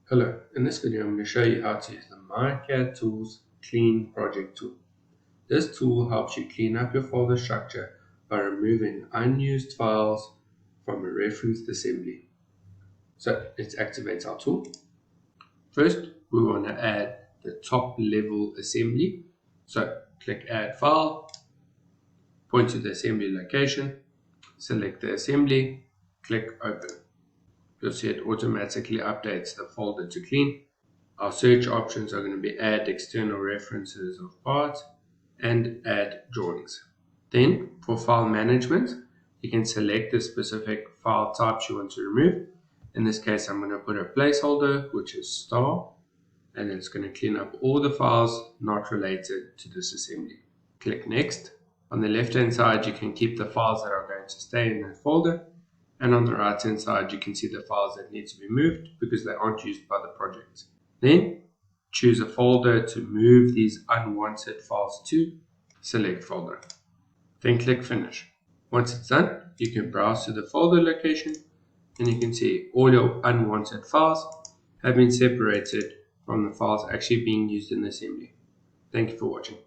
Hello, in this video I'm going to show you how to use the myCADtools Clean Project tool. This tool helps you clean up your folder structure by removing unused files from a referenced assembly. So let's activate our tool. First, we want to add the top level assembly. So click Add File, point to the assembly location, select the assembly, click Open. You'll see it automatically updates the folder to clean. Our search options are going to be add external references of parts and add drawings. Then for file management, you can select the specific file types you want to remove. In this case, I'm going to put a placeholder, which is star, and it's going to clean up all the files not related to this assembly. Click Next. On the left-hand side, you can keep the files that are going to stay in that folder. And on the right-hand side, you can see the files that need to be moved because they aren't used by the project. Then choose a folder to move these unwanted files to. Select folder. Then click Finish. Once it's done, you can browse to the folder location and you can see all your unwanted files have been separated from the files actually being used in the assembly. Thank you for watching.